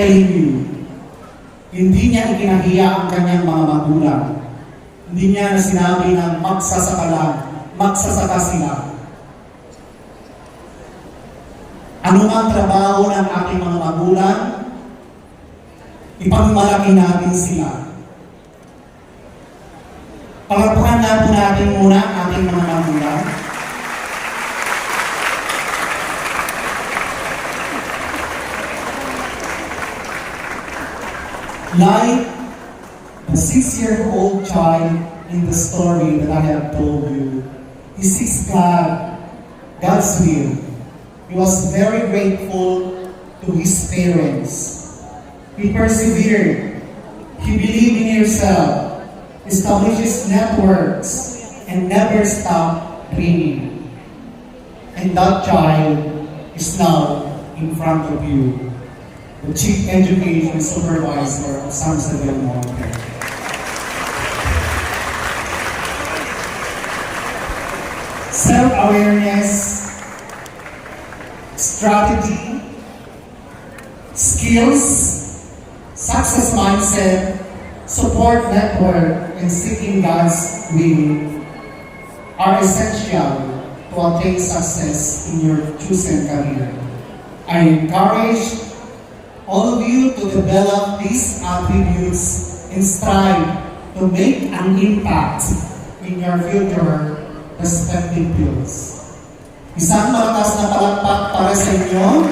telling you, hindi niya ikinahiya ang kanyang mga magulang. Hindi niya na sinabi na magsasaka sila. Ano ang trabaho ng ating mga magulang? Ipagmalaki natin sila. Pagpapahan na po natin muna ang ating mga magulang. Like the 6-year-old child in the story that I have told you, he seeks God's will. He was very grateful to his parents. He persevered. He believed in himself, established networks, and never stopped dreaming. And that child is now in front of you, the Chief Education Supervisor of San Isabel Monte. Self-awareness, strategy, skills, success mindset, support network, and seeking God's will are essential to attain success in your chosen career. I encourage all of you to develop these attributes and strive to make an impact in your future respective fields. Isang malakas na palakpak para sa inyo.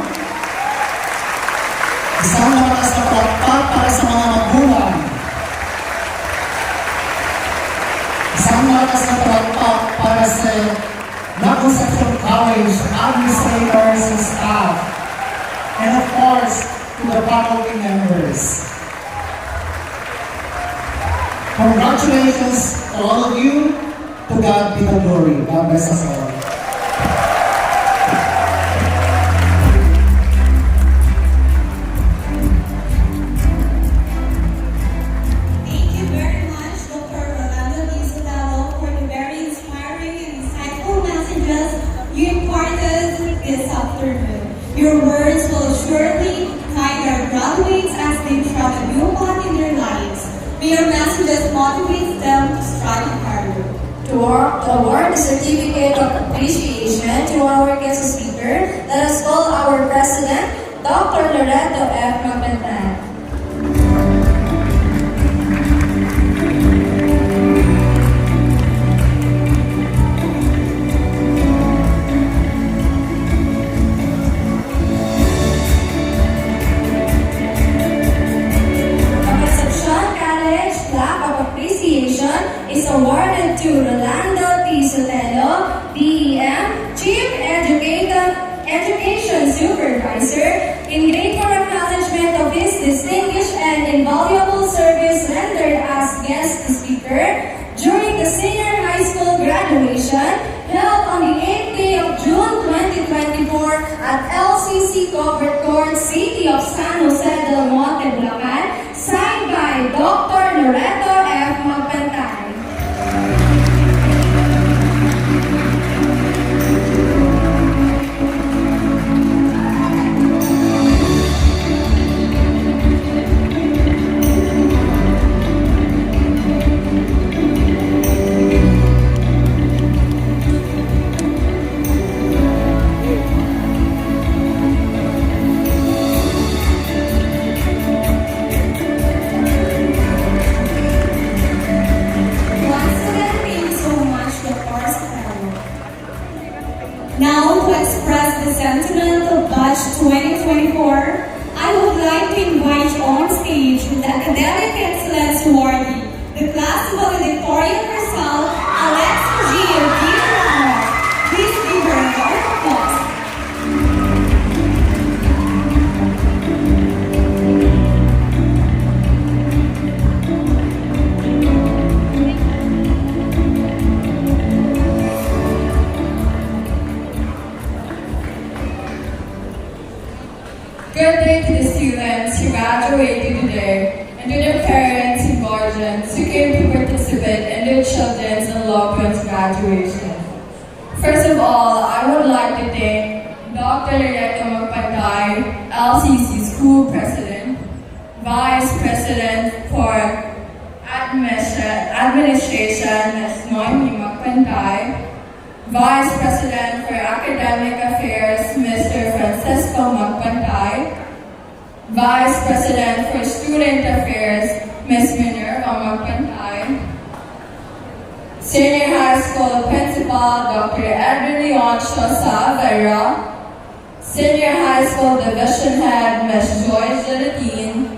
Isang malakas na palakpak para sa mga magulang. Isang malakas na palakpak para sa Concepcion College administrators and staff. And of course, to the faculty members. Congratulations to all of you. To God be the glory. God bless us all. Thank you very much, Dr. Rolando Isidalo, for the very inspiring and insightful messages you imparted this afternoon. Your words will surely guide our graduates as they tread a new path in their lives. May your messages motivate them to strive harder. To award the certificate of appreciation to our guest speaker, let us call our President, Dr. Loreto F. Magbantan. Is awarded to Rolando T. Sotelo, DEM, Chief Education Supervisor, in grateful acknowledgement of his distinguished and invaluable service rendered as guest speaker during the senior high school graduation held on the 8th day of June 2024 at LCC Covered Court, City of San Jose del Monte, Bulacan, signed by Dr. Loreto F. Magbantan. Now, to express the sentiment of Batch 2024, I would like to invite on stage the Academic Excellence Awardee, the class valedictorian herself, Alexa G. Ramos. Please give her a round of applause. Good day to the students who graduated today, and to their parents and guardians who came to participate in their children's and loved ones' graduation. First of all, I would like to thank Dr. Loreto Magbantan, LCC School President, Vice President for Administration, Ms. Noemi Magpantay, Vice President for Academic Affairs, Mr. Francisco Magpantay, Vice President for Student Affairs, Ms. Minerva Magpantay, Senior High School Principal, Dr. Edwin Leoncio Vera, Senior High School Division Head, Ms. Joyce Gelatin,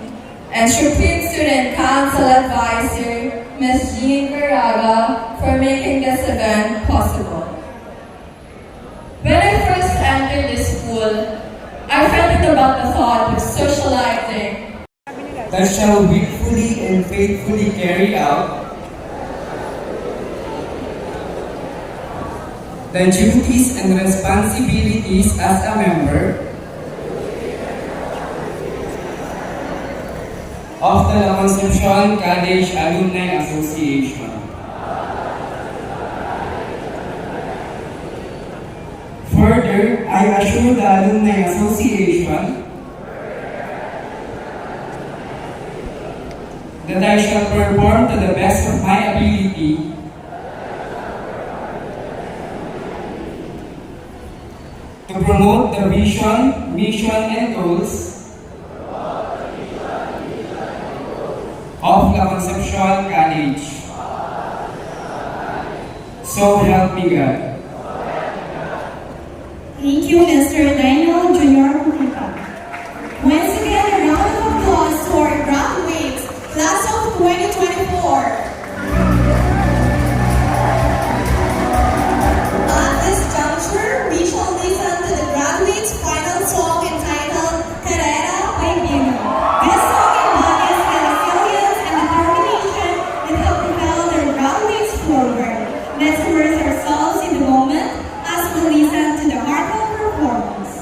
and Supreme Student Council Advisor, Ms. Jean Veraga, for making this event possible. When I first entered this school, I felt about the thought of socializing that shall willfully and faithfully carry out the duties and responsibilities as a member of the La Concepcion College Alumni Association. Further, I assure the Alumni Association that I shall perform to the best of my ability to promote the vision, mission, and goals of La Concepcion College. So help me God. Thank you, Mr. Daniel Jr. Pulica. Once again, a round of applause to our graduates, class of 2024. At this juncture, we shall listen to the graduates' final song entitled Carrera by Dino. This song embodies the resilience and determination that have propelled their graduates forward. Let's immerse ourselves in the moment as we listen to the heartfelt performance.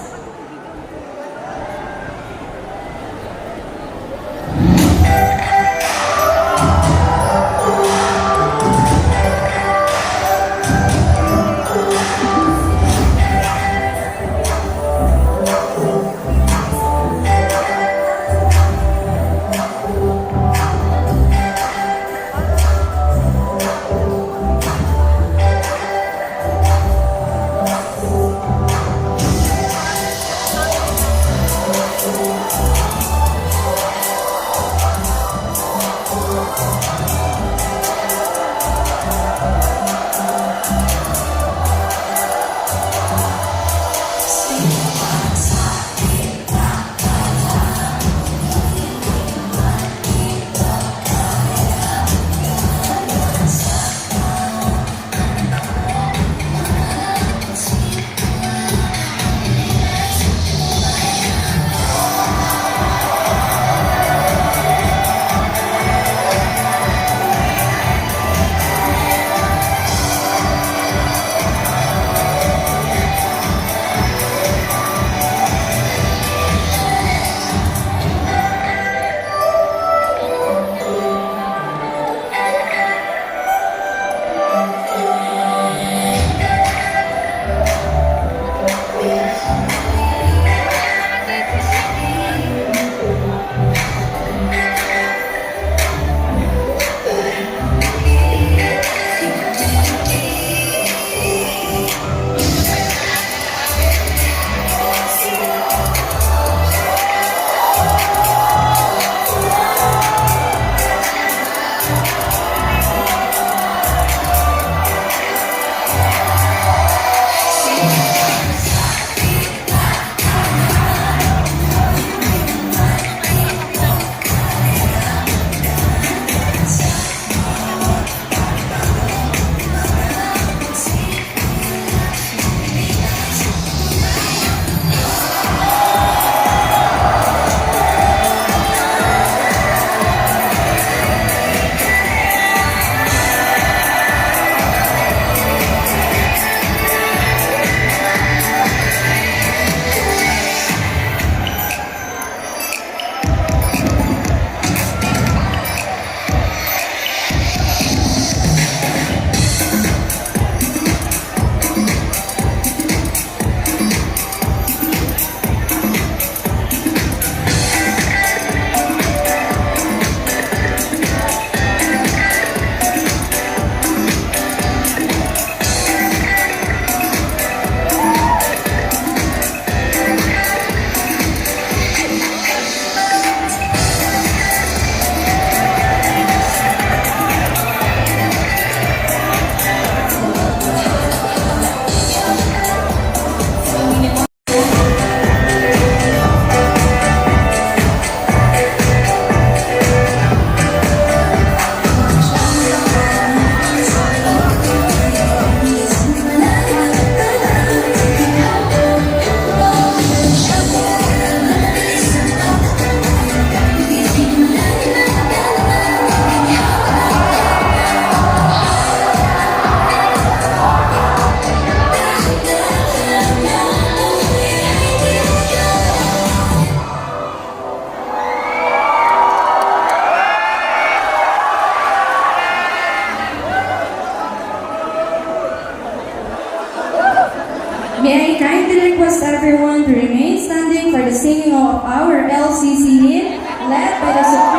or LCC, led by the Supreme